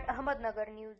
Ahmednagar news.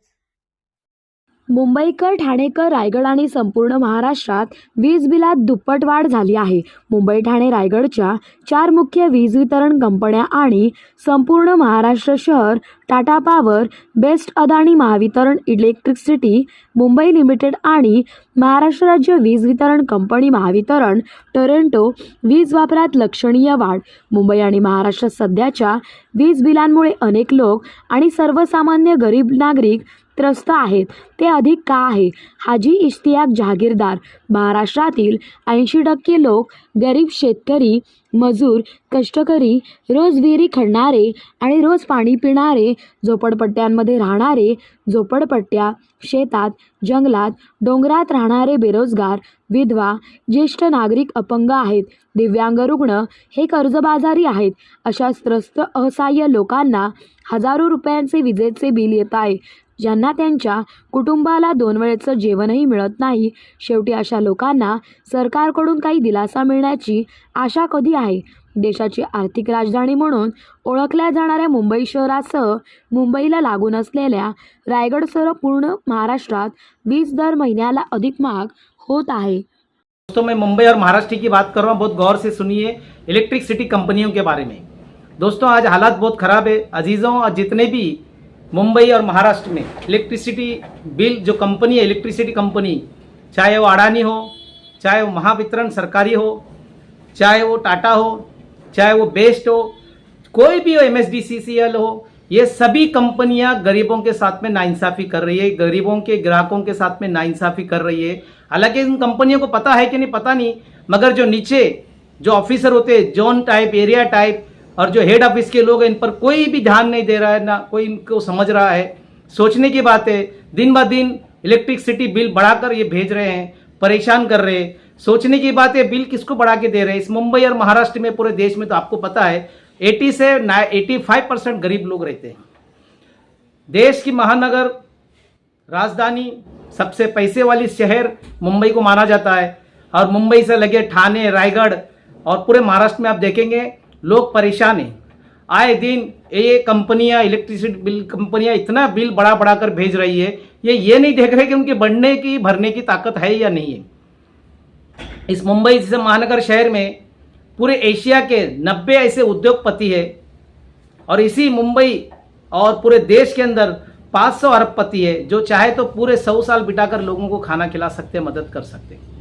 Mumbaikar, Thanekar, Raigad आणि संपूर्ण महाराष्ट्रात वीज बिलात दुप्पट वाढ झाली आहे। मुंबई, ठाणे, रायगडच्या 4 मुख्य वीज वितरण कंपन्या आणि संपूर्ण महाराष्ट्र शहर Tata power, best, Adani, Mahavitaran, electricity Mumbai limited आणि महाराष्ट्र राज्य वीज वितरण कंपनी महावितरण टोरंटो वीज वापरात लक्षणीय वाढ। मुंबई आणि महाराष्ट्रात सध्याच्या वीज बिलांमुळे अनेक लोक आणि सर्वसामान्य गरीब नागरिक त्रस्त आहेत। ते अधिक का आहे? हाजी इश्तियाक जहागीरदार, महाराष्ट्रातील 80% लोक गरीब शेतकरी, मजूर, कष्टकरी, रोज विहिरी खणणारे आणि रोज पाणी पिणारे, झोपडपट्ट्यांमध्ये राहणारे, झोपडपट्ट्या, शेतात, जंगलात, डोंगरात राहणारे बेरोजगार, विधवा, ज्येष्ठ नागरिक, अपंग आहेत, दिव्यांग, रुग्ण हे कर्जबाजारी आहेत। अशा त्रस्त असहाय्य लोकांना हजारो रुपयांचे विजेचे बिल येत आहे, ज्यांना त्यांच्या कुटुंबाला 2 वेळेचं जेवणही मिळत नाही। शेवटी अशा लोकांना सरकारकडून काही दिलासा मिळण्याची आशा कधी आहे? देशाची आर्थिक राजधानी म्हणून ओळखल्या जाणाऱ्या मुंबई शहरासह मुंबईला लागून असलेल्या रायगडसह पूर्ण महाराष्ट्रात वीज दर महिन्याला अधिक महाग होत आहे। दोस्तों, मैं मुंबई और महाराष्ट्र की बात कर रहा हूँ। बहुत गौर से सुनिए इलेक्ट्रिसिटी कंपनियों के बारे में। दोस्तों, आज हालात बहुत ख़राब है। अजीज़ों, और जितने भी मुंबई और महाराष्ट्र में इलेक्ट्रिसिटी बिल जो कंपनी है, इलेक्ट्रिसिटी कंपनी, चाहे वो अडानी हो, चाहे वो महावितरण सरकारी हो, चाहे वो टाटा हो, चाहे वो बेस्ट हो, कोई भी हो, MSDCCL हो, ये सभी कंपनियां गरीबों के साथ में नाइंसाफ़ी कर रही है, गरीबों के ग्राहकों के साथ में नाइंसाफ़ी कर रही है। हालांकि इन कंपनियों को पता है कि नहीं पता नहीं, मगर जो नीचे जो ऑफिसर होते हैं, जोन टाइप, एरिया टाइप और जो हेड ऑफिस के लोग हैं, इन पर कोई भी ध्यान नहीं दे रहा है, ना कोई इनको समझ रहा है। सोचने की बात है, दिन ब दिन इलेक्ट्रिसिटी बिल बढ़ाकर ये भेज रहे हैं, परेशान कर रहे हैं। सोचने की बात है, बिल किसको बढ़ा के दे रहे हैं? इस मुंबई और महाराष्ट्र में, पूरे देश में तो आपको पता है 80 से 85% गरीब लोग रहते हैं। देश की महानगर राजधानी, सबसे पैसे वाली शहर मुंबई को माना जाता है, और मुंबई से लगे ठाणे, रायगढ़ और पूरे महाराष्ट्र में आप देखेंगे लोग परेशान हैं। आए दिन ये कंपनियां, इलेक्ट्रिसिटी बिल कंपनियां इतना बिल बढ़ा बढ़ा कर भेज रही है, ये नहीं देख रहे कि उनके बढ़ने की, भरने की ताकत है या नहीं है। इस मुंबई जैसे महानगर शहर में पूरे एशिया के 90 ऐसे उद्योगपति है, और इसी मुंबई और पूरे देश के अंदर 500 अरबपति है, जो चाहे तो पूरे 100 साल बिताकर लोगों को खाना खिला सकते हैं, मदद कर सकते हैं।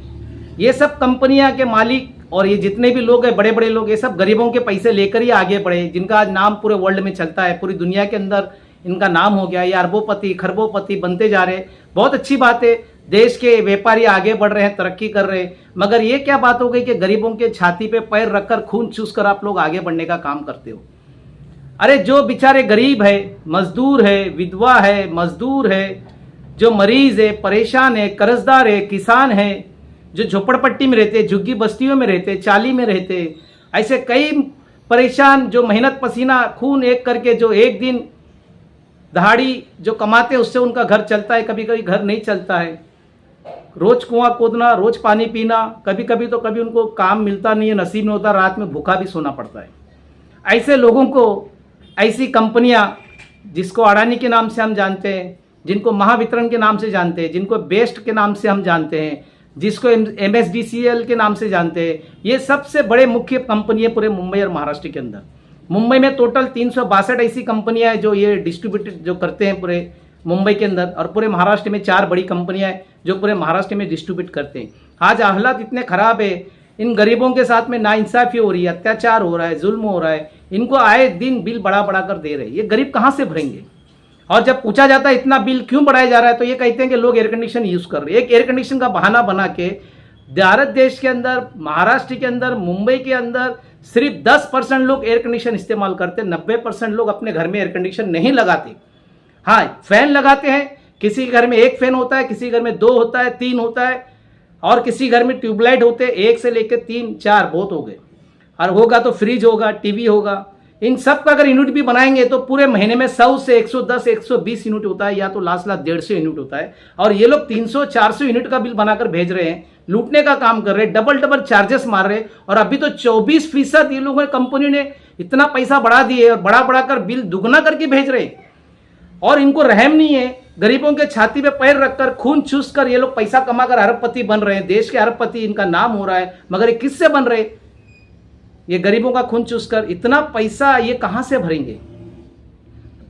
ये सब कंपनियां के मालिक और ये जितने भी लोग हैं, बड़े बड़े लोग, ये सब गरीबों के पैसे लेकर ही आगे बढ़े, जिनका आज नाम पूरे वर्ल्ड में चलता है, पूरी दुनिया के अंदर इनका नाम हो गया। ये अरबोपति, खरबोपति बनते जा रहे हैं। बहुत अच्छी बात है, देश के व्यापारी आगे बढ़ रहे हैं, तरक्की कर रहे हैं, मगर ये क्या बात हो गई कि गरीबों के छाती पे पैर रखकर खून चूस कर आप लोग आगे बढ़ने का काम करते हो। अरे जो बेचारे गरीब है, मजदूर है, विधवा है, मजदूर है, जो मरीज है, परेशान है, कर्जदार है, किसान है, जो झोपड़पट्टी में रहते, झुग्गी बस्तियों में रहते, चाली में रहते, ऐसे कई परेशान जो मेहनत पसीना खून एक करके जो एक दिन दहाड़ी जो कमाते हैं, उससे उनका घर चलता है, कभी कभी घर नहीं चलता है। रोज कुआं खोदना, रोज पानी पीना, कभी कभी तो कभी उनको काम मिलता नहीं है, नसीब में होता, रात में भूखा भी सोना पड़ता है। ऐसे लोगों को ऐसी कंपनियां, जिसको अडानी के नाम से हम जानते हैं, जिनको महावितरण के नाम से जानते हैं, जिनको बेस्ट के नाम से हम जानते हैं, जिसको MSDCL के नाम से जानते हैं, ये सबसे बड़े मुख्य कंपनी है पूरे मुंबई और महाराष्ट्र के अंदर। मुंबई में टोटल 362 ऐसी कंपनियां हैं जो ये डिस्ट्रीब्यूट जो करते हैं पूरे मुंबई के अंदर, और पूरे महाराष्ट्र में 4 बड़ी कंपनियां हैं जो पूरे महाराष्ट्र में डिस्ट्रीब्यूट करते हैं। आज हालात इतने ख़राब है, इन गरीबों के साथ में नाइंसाफ़ी हो रही है, अत्याचार हो रहा है, जुल्म हो रहा है, इनको आए दिन बिल बढ़ा बढ़ा कर दे रहे हैं। ये गरीब कहाँ से भरेंगे? और जब पूछा जाता है इतना बिल क्यों बढ़ाया जा रहा है, तो ये कहते हैं कि लोग एयर कंडीशन यूज़ कर रहे हैं। एक एयर कंडीशन का बहाना बना के भारत देश के अंदर, महाराष्ट्र के अंदर, मुंबई के अंदर सिर्फ 10% लोग एयर कंडीशन इस्तेमाल करते हैं। 90% लोग अपने घर में एयर कंडीशन नहीं लगाते। हाँ, फैन लगाते हैं, किसी घर में 1 फैन होता है, किसी घर में 2 होता है, 3 होता है, और किसी घर में ट्यूबलाइट होते हैं, 1 से लेकर 3 4 बहुत हो गए। और होगा तो फ्रिज होगा, टीवी होगा। इन सब का अगर यूनिट भी बनाएंगे तो पूरे महीने में 100 से 110 120 यूनिट होता है, या तो लास्ट 150 यूनिट होता है। और ये लोग 300 400 यूनिट का बिल बनाकर भेज रहे हैं, लूटने का काम कर रहे हैं, डबल चार्जेस मार रहे हैं। और अभी तो 24% ये लोगों ने, कंपनी ने इतना पैसा बढ़ा दिए और बढ़ा बढ़ा कर बिल दुगना करके भेज रहे हैं। और इनको रहम नहीं है। गरीबों के छाती पे पैर रखकर खून चूस कर ये लोग पैसा कमाकर अरबपति बन रहे हैं, देश के अरबपति इनका नाम हो रहा है। मगर ये किससे बन रहे? ये गरीबों का खून चूस कर इतना पैसा ये कहां से भरेंगे?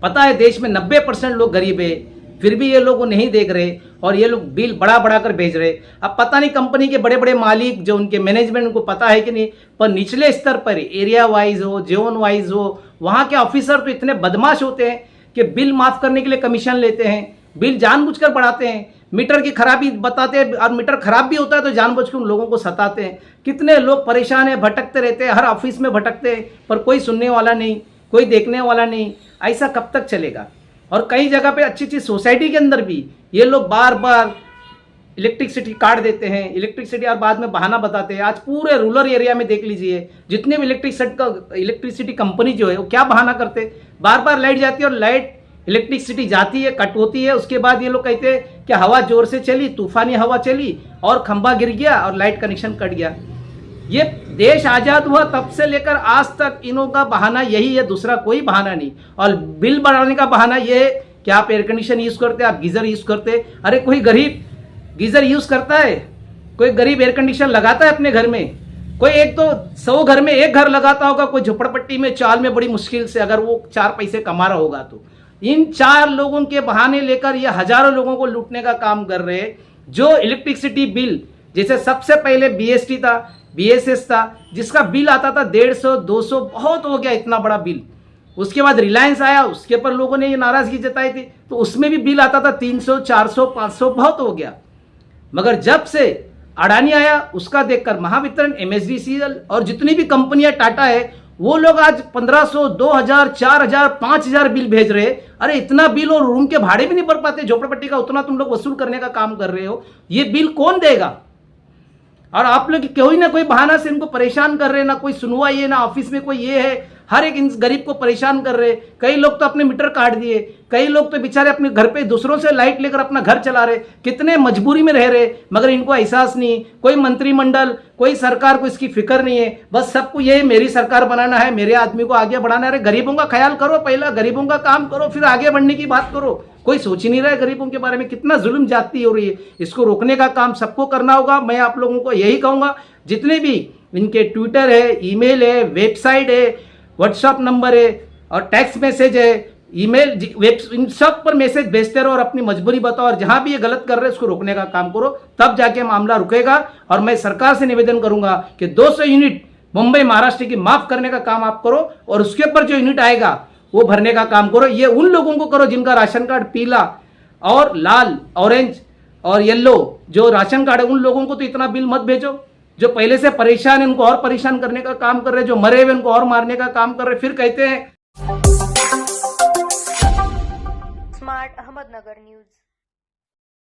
पता है देश में 90% लोग गरीब है, फिर भी ये लोग नहीं देख रहे और ये लोग बिल बड़ा बड़ा कर भेज रहे। अब पता नहीं कंपनी के बड़े बड़े मालिक जो उनके मैनेजमेंट उनको पता है कि नहीं, पर निचले स्तर पर एरिया वाइज हो, जोन वाइज हो, वहां के ऑफिसर तो इतने बदमाश होते हैं कि बिल माफ करने के लिए कमीशन लेते हैं, बिल जानबूझकर बढ़ाते हैं, मीटर की खराबी बताते हैं और मीटर खराब भी होता है तो जानबूझ के उन लोगों को सताते हैं। कितने लोग परेशान हैं, भटकते रहते हैं, हर ऑफिस में भटकते हैं, पर कोई सुनने वाला नहीं, कोई देखने वाला नहीं। ऐसा कब तक चलेगा? और कई जगह पे अच्छी अच्छी सोसाइटी के अंदर भी ये लोग बार बार इलेक्ट्रिसिटी काट देते हैं, इलेक्ट्रिसिटी और बाद में बहाना बताते हैं। आज पूरे रूरल एरिया में देख लीजिए, जितने भी इलेक्ट्रिसिटी कंपनी जो है वो क्या बहाना करते, बार बार लाइट जाती है और लाइट इलेक्ट्रिसिटी जाती है, कट होती है, उसके बाद ये लोग कहते हैं कि हवा जोर से चली, तूफानी हवा चली और खंभा गिर गया और लाइट कनेक्शन कट गया। ये देश आजाद हुआ तब से लेकर आज तक इन्हों का बहाना यही है, दूसरा कोई बहाना नहीं। और बिल बढ़ाने का बहाना ये है कि आप एयर कंडीशन यूज करते, आप गीजर यूज करते। अरे कोई गरीब गीजर यूज करता है? कोई गरीब एयर कंडीशन लगाता है अपने घर में? कोई एक तो 100 घर में एक घर लगाता होगा, कोई झोपड़पट्टी में चाल में बड़ी मुश्किल से, अगर वो 4 पैसे कमा रहा होगा तो। इन 4 लोगों के बहाने लेकर ये हजारों लोगों को लूटने का काम कर रहे हैं। जो इलेक्ट्रिसिटी बिल, जैसे सबसे पहले बीएसटी था, बीएसएस था, जिसका बिल आता था 150, 200, बहुत हो गया इतना बड़ा बिल। उसके बाद रिलायंस आया, उसके ऊपर लोगों ने ये नाराजगी जताई थी, तो उसमें भी बिल आता था 300, 400, 500, बहुत हो गया। मगर जब से अडानी आया, उसका देखकर महावितरण, एमएसडीसीएल और जितनी भी कंपनियां, टाटा है, वो लोग आज 1500, 2000, 4000, 5000 बिल भेज रहे। अरे इतना बिल और रूम के भाड़े भी नहीं भर पाते झोपड़पट्टी का, उतना तुम लोग वसूल करने का काम कर रहे हो। ये बिल कौन देगा? और आप लोग कोई ना कोई बहाना से इनको परेशान कर रहे हैं, ना कोई सुनवाई है, ना ऑफिस में कोई ये है, हर एक गरीब को परेशान कर रहे। कई लोग तो अपने मीटर काट दिए, कई लोग तो बेचारे अपने घर पे दूसरों से लाइट लेकर अपना घर चला रहे, कितने मजबूरी में रह रहे, मगर इनको एहसास नहीं। कोई मंत्रिमंडल, कोई सरकार को इसकी फिक्र नहीं है। बस सबको ये मेरी सरकार बनाना है, मेरे आदमी को आगे बढ़ाना है। अरे गरीबों का ख्याल करो, पहला गरीबों का काम करो, फिर आगे बढ़ने की बात करो। कोई सोच ही नहीं रहा है गरीबों के बारे में। कितना जुल्म जाती हो रही है, इसको रोकने का काम सबको करना होगा। मैं आप लोगों को यही कहूंगा, जितने भी इनके ट्विटर है, ईमेल है, वेबसाइट है, व्हाट्सएप नंबर है और टेक्स्ट मैसेज है, ईमेल, इन सब पर मैसेज भेजते रहो और अपनी मजबूरी बताओ। और जहां भी ये गलत कर रहे हैं उसको रोकने का काम करो, तब जाके मामला रुकेगा। और मैं सरकार से निवेदन करूंगा कि 200 यूनिट मुंबई महाराष्ट्र की माफ करने का काम आप करो और उसके ऊपर जो यूनिट आएगा वो भरने का काम करो। ये उन लोगों को करो जिनका राशन कार्ड पीला और लाल, ऑरेंज और येलो जो राशन कार्ड है, उन लोगों को तो इतना बिल मत भेजो। जो पहले से परेशान है उनको और परेशान करने का काम कर रहे, जो मरे हुए उनको और मारने का काम कर रहे, फिर कहते हैं। Smart Ahmednagar news.